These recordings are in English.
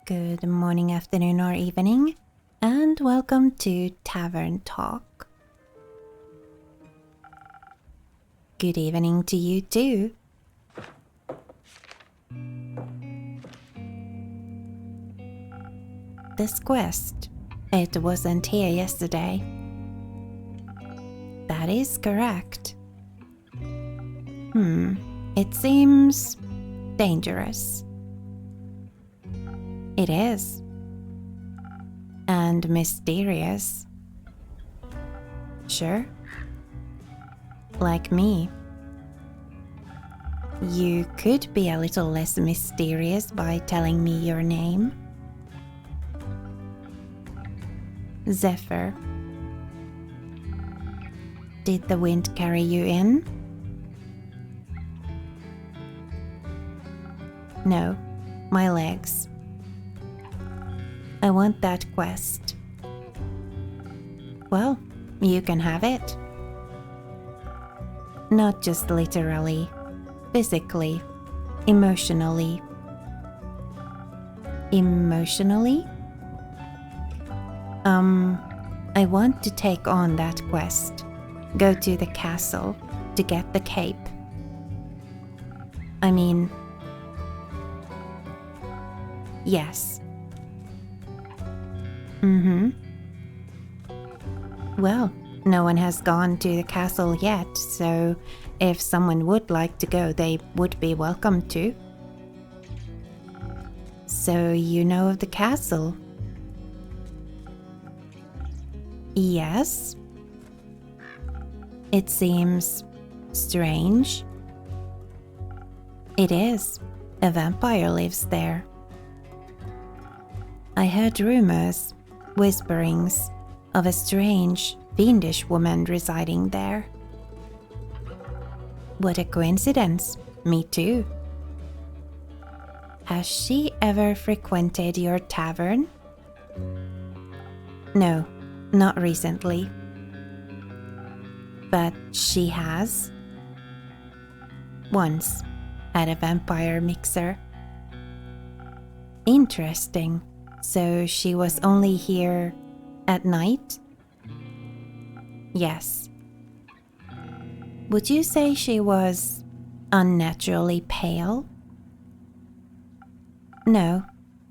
Good morning, afternoon, or evening, and welcome to Tavern Talk. Good evening to you too. This quest, it wasn't here yesterday. That is correct. It seems dangerous. It is. And mysterious. Sure. Like me. You could be a little less mysterious by telling me your name. Zephyr. Did the wind carry you in? No, my legs. I want that quest. Well, you can have it. Not just literally, physically, emotionally. Emotionally? I want to take on that quest. Go to the castle to get the cape. I mean, yes. Well, no one has gone to the castle yet, so if someone would like to go, they would be welcome to. So you know of the castle? Yes. It seems strange. It is. A vampire lives there. I heard rumors, whisperings, of a strange, fiendish woman residing there. What a coincidence. Me too. Has she ever frequented your tavern? No, not recently. But she has. Once, at a vampire mixer. Interesting. So she was only here at night? Yes. Would you say she was unnaturally pale? No,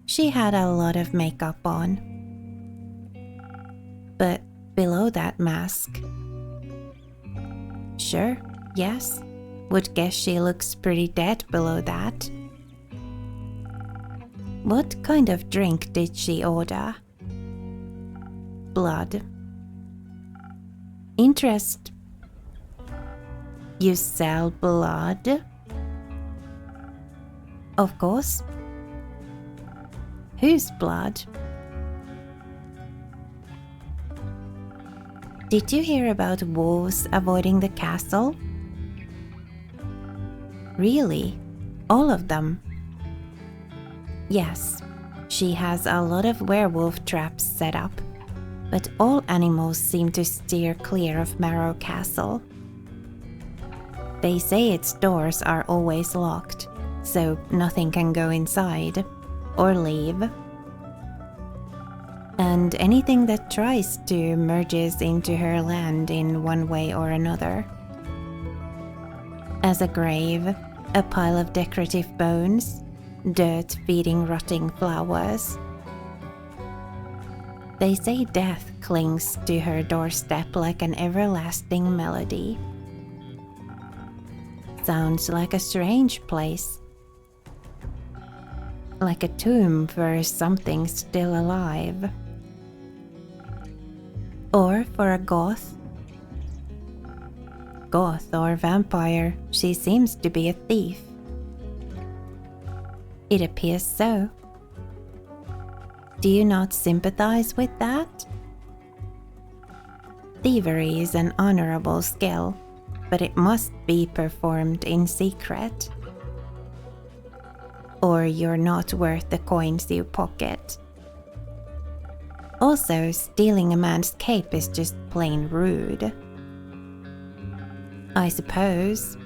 she had a lot of makeup on. But below that mask? Sure, yes. Would guess she looks pretty dead below that. What kind of drink did she order? Blood. Interest. You sell blood? Of course. Whose blood? Did you hear about wolves avoiding the castle? Really? All of them? Yes, she has a lot of werewolf traps set up, but all animals seem to steer clear of Mellow Castle. They say its doors are always locked, so nothing can go inside or leave. And anything that tries to merges into her land in one way or another. As a grave, a pile of decorative bones, dirt feeding rotting flowers. They say death clings to her doorstep like an everlasting melody. Sounds like a strange place. Like a tomb for something still alive. Or for a goth. Goth or vampire, she seems to be a thief. It appears so. Do you not sympathize with that? Thievery is an honorable skill, but it must be performed in secret. Or you're not worth the coins you pocket. Also, stealing a man's cape is just plain rude. I suppose.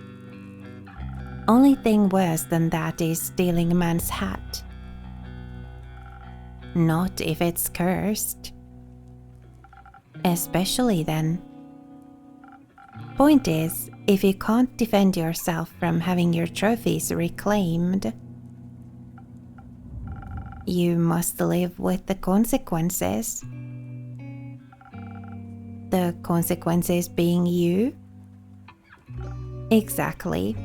Only thing worse than that is stealing a man's hat. Not if it's cursed. Especially then. Point is, if you can't defend yourself from having your trophies reclaimed, you must live with the consequences. The consequences being you? Exactly.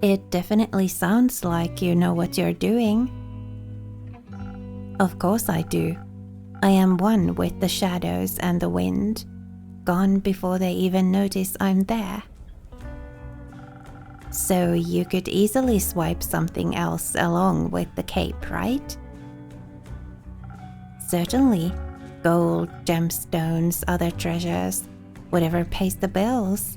It definitely sounds like you know what you're doing. Of course I do. I am one with the shadows and the wind, gone before they even notice I'm there. So you could easily swipe something else along with the cape, right? Certainly. Gold, gemstones, other treasures, whatever pays the bills.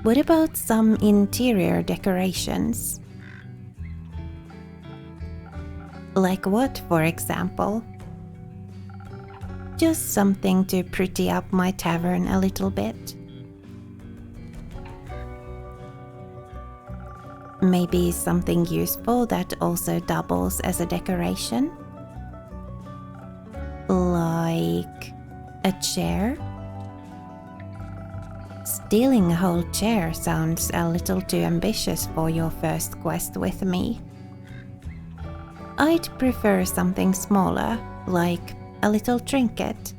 What about some interior decorations? Like what, for example? Just something to pretty up my tavern a little bit. Maybe something useful that also doubles as a decoration? Like a chair? Stealing a whole chair sounds a little too ambitious for your first quest with me. I'd prefer something smaller, like a little trinket.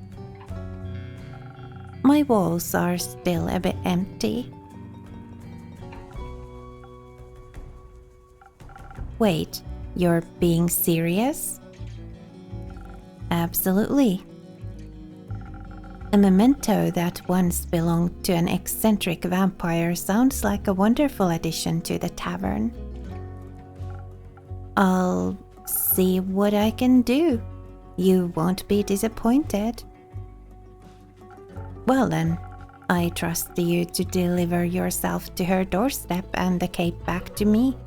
My walls are still a bit empty. Wait, you're being serious? Absolutely. A memento that once belonged to an eccentric vampire sounds like a wonderful addition to the tavern. I'll see what I can do. You won't be disappointed. Well then, I trust you to deliver yourself to her doorstep and the cape back to me,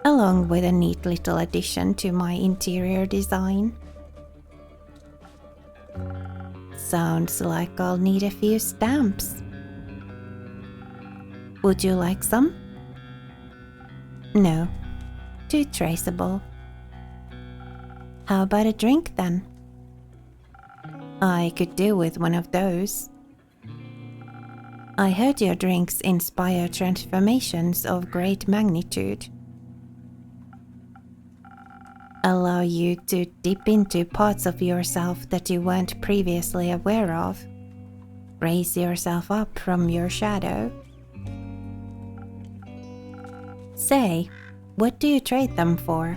along with a neat little addition to my interior design. Sounds like I'll need a few stamps. Would you like some? No, too traceable. How about a drink then? I could do with one of those. I heard your drinks inspire transformations of great magnitude. Allow you to dip into parts of yourself that you weren't previously aware of. Raise yourself up from your shadow. Say, what do you trade them for?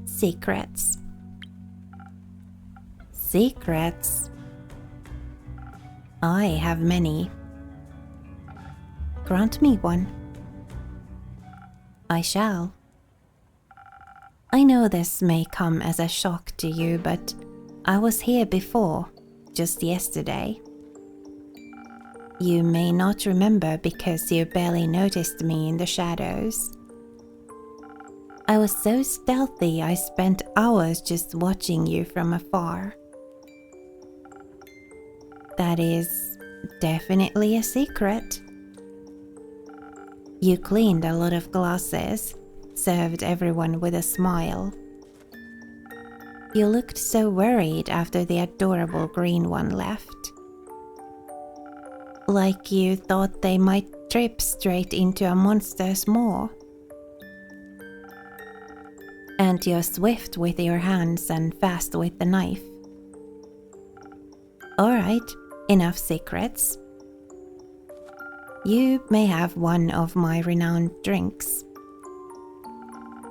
Secrets. Secrets? I have many. Grant me one. I shall. I know this may come as a shock to you, but I was here before, just yesterday. You may not remember because you barely noticed me in the shadows. I was so stealthy I spent hours just watching you from afar. That is definitely a secret. You cleaned a lot of glasses, served everyone with a smile. You looked so worried after the adorable green one left. Like you thought they might trip straight into a monster's maw. And you're swift with your hands and fast with the knife. Alright, enough secrets. You may have one of my renowned drinks.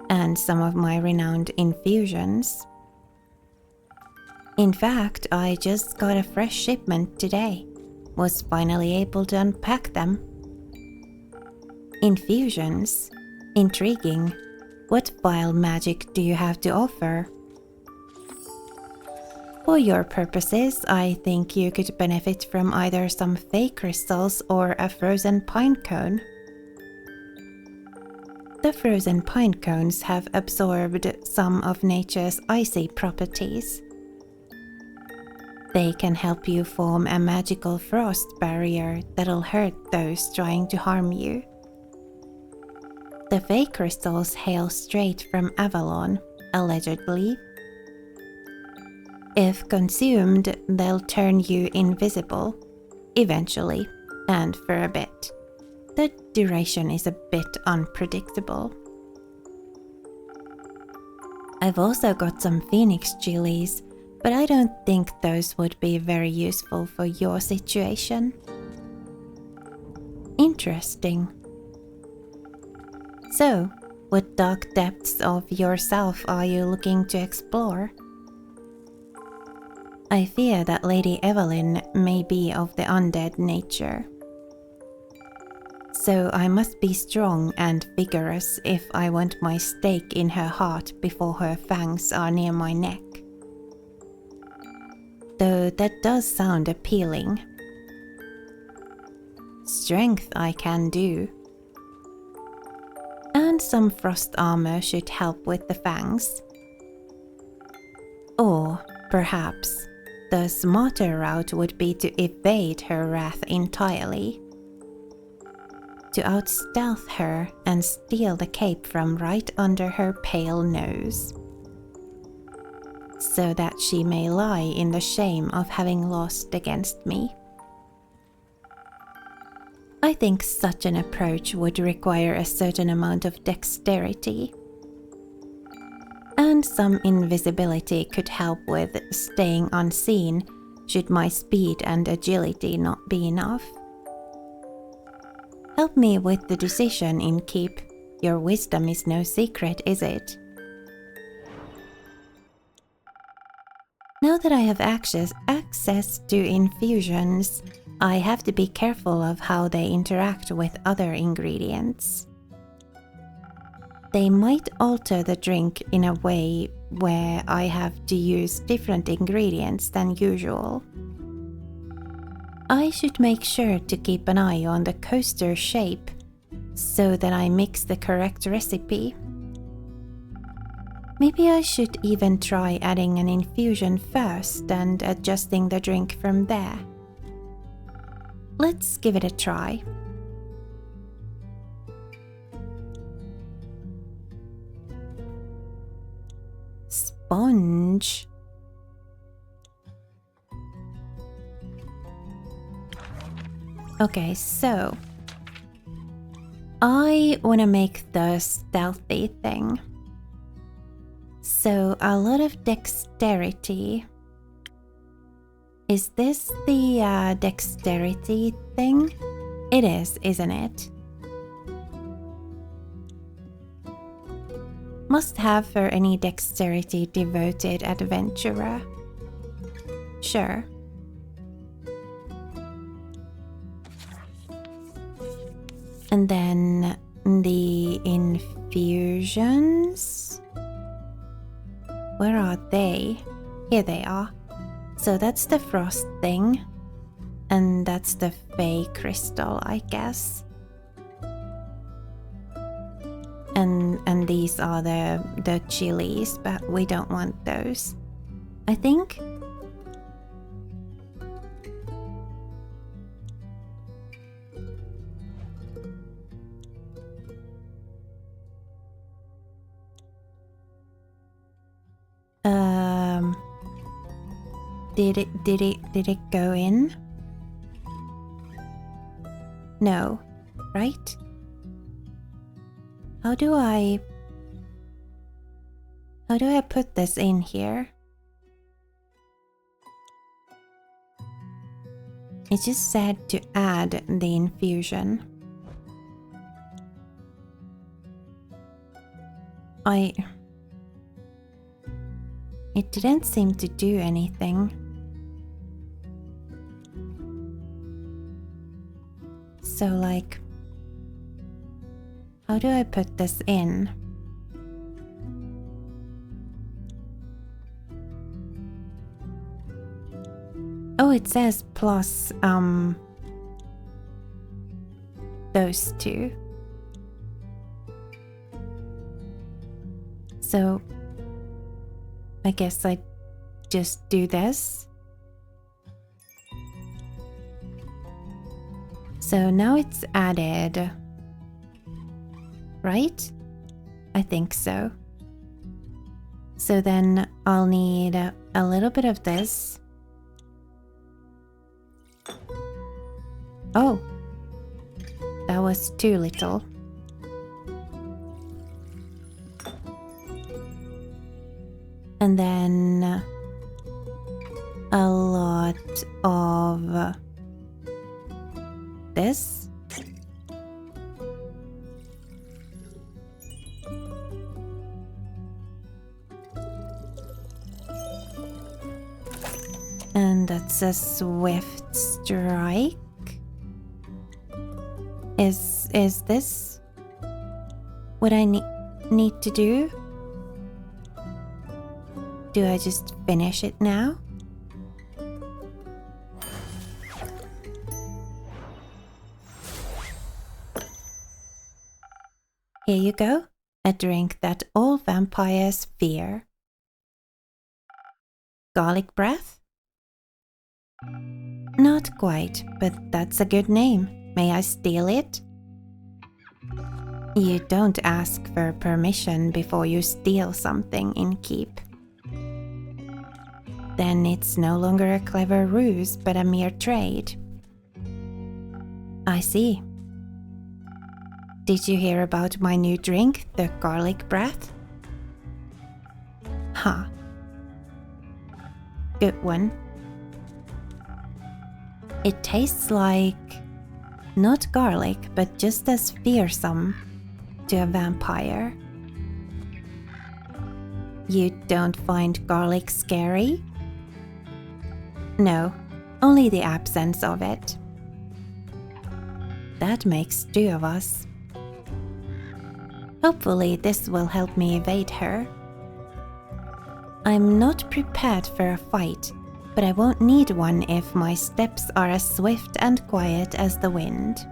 And some of my renowned infusions. In fact, I just got a fresh shipment today. Was finally able to unpack them. Infusions? Intriguing. What vile magic do you have to offer? For your purposes, I think you could benefit from either some fey crystals or a frozen pine cone. The frozen pine cones have absorbed some of nature's icy properties. They can help you form a magical frost barrier that'll hurt those trying to harm you. The fey crystals hail straight from Avalon, allegedly. If consumed, they'll turn you invisible, eventually, and for a bit. The duration is a bit unpredictable. I've also got some phoenix chilies, but I don't think those would be very useful for your situation. Interesting. So, what dark depths of yourself are you looking to explore? I fear that Lady Evelyn may be of the undead nature. So I must be strong and vigorous if I want my stake in her heart before her fangs are near my neck. Though that does sound appealing. Strength I can do. And some frost armor should help with the fangs. Or, perhaps, the smarter route would be to evade her wrath entirely. To outstealth her and steal the cape from right under her pale nose. So that she may lie in the shame of having lost against me. I think such an approach would require a certain amount of dexterity. And some invisibility could help with staying unseen should my speed and agility not be enough. Help me with the decision, Innkeep. Your wisdom is no secret, is it? Now that I have access to infusions, I have to be careful of how they interact with other ingredients. They might alter the drink in a way where I have to use different ingredients than usual. I should make sure to keep an eye on the coaster shape so that I mix the correct recipe. Maybe I should even try adding an infusion first and adjusting the drink from there. Let's give it a try. Sponge. Okay, so I want to make the stealthy thing. So a lot of dexterity. Is this the dexterity thing? It is, isn't it? Must have for any dexterity devoted adventurer. Sure. And then the infusions. Where are they? Here they are. So that's the frost thing. And that's the fey crystal, I guess. And these are the chilies, but we don't want those. I think. Did it go in? No, right? How do I put this in here? It just said to add the infusion. It didn't seem to do anything. So like, how do I put this in? Oh, it says plus those two. So I guess I just do this. So now it's added, right? I think so. So then I'll need a little bit of this. Oh, that was too little. And then a lot of this. And that's a swift strike. Is this what I need to do? Do I just finish it now? Here you go, a drink that all vampires fear. Garlic breath? Not quite, but that's a good name. May I steal it? You don't ask for permission before you steal something in keep. Then it's no longer a clever ruse, but a mere trade. I see. Did you hear about my new drink, the garlic breath? Ha. Good one. It tastes like not garlic, but just as fearsome to a vampire. You don't find garlic scary? No, only the absence of it. That makes two of us. Hopefully this will help me evade her. I'm not prepared for a fight, but I won't need one if my steps are as swift and quiet as the wind.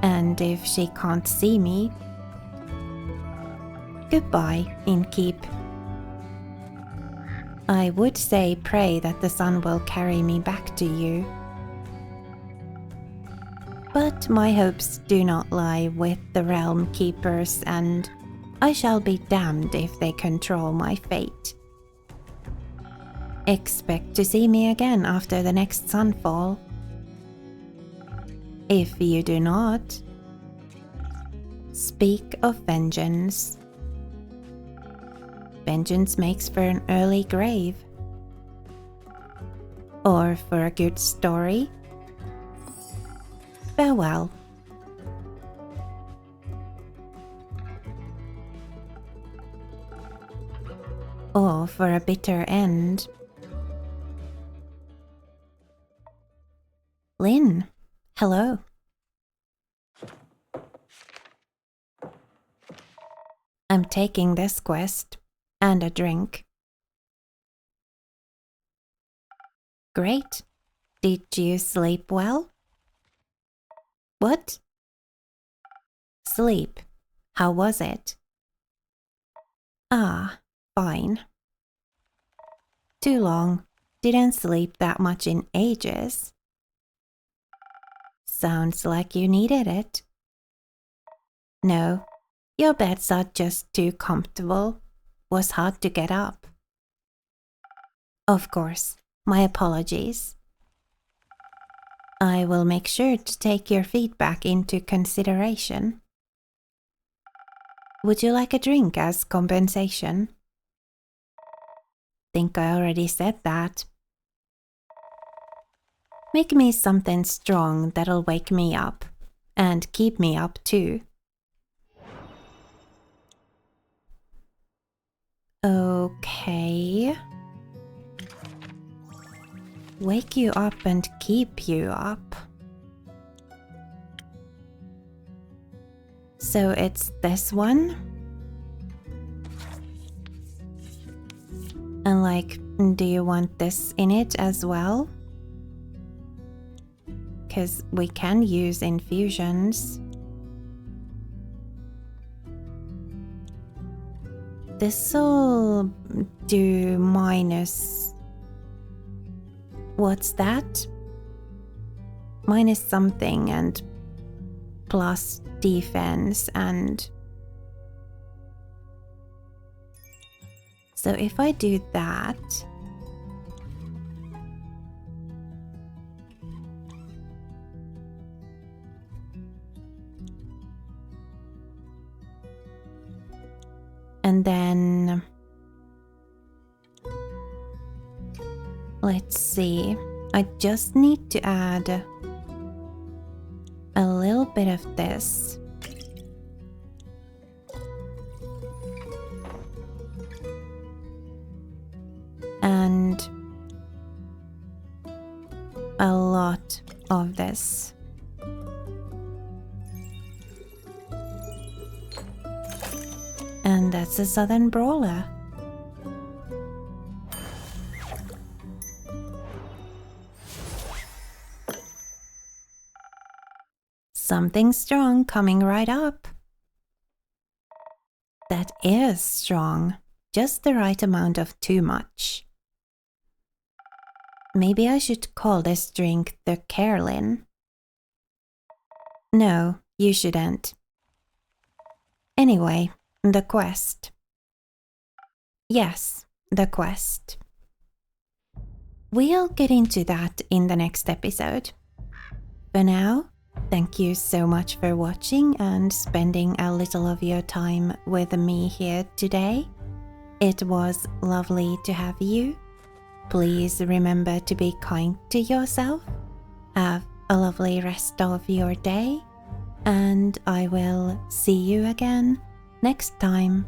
And if she can't see me, goodbye, innkeep. I would say pray that the sun will carry me back to you. But my hopes do not lie with the realm keepers, and I shall be damned if they control my fate. Expect to see me again after the next sunfall. If you do not, speak of vengeance. Vengeance makes for an early grave. Or for a good story. Farewell. Or for a bitter end. Lynn, hello. I'm taking this quest and a drink. Great. Did you sleep well? What? Sleep. How was it? Ah, fine. Too long. Didn't sleep that much in ages. Sounds like you needed it. No, your beds are just too comfortable. Was hard to get up. Of course, my apologies. I will make sure to take your feedback into consideration. Would you like a drink as compensation? Think I already said that. Make me something strong that'll wake me up, and keep me up too. Okay. Wake you up and keep you up. So it's this one? And like, do you want this in it as well? Because we can use infusions. This'll do minus... What's that? minus something and plus defense, and so if I do that, and then let's see, I just need to add a little bit of this. And a lot of this. And that's a Southern Brawler. Something strong coming right up. That is strong. Just the right amount of too much. Maybe I should call this drink the Carlin. No, you shouldn't. Anyway, the quest. Yes, the quest. We'll get into that in the next episode. For now, thank you so much for watching and spending a little of your time with me here today. It was lovely to have you. Please remember to be kind to yourself. Have a lovely rest of your day, and I will see you again next time.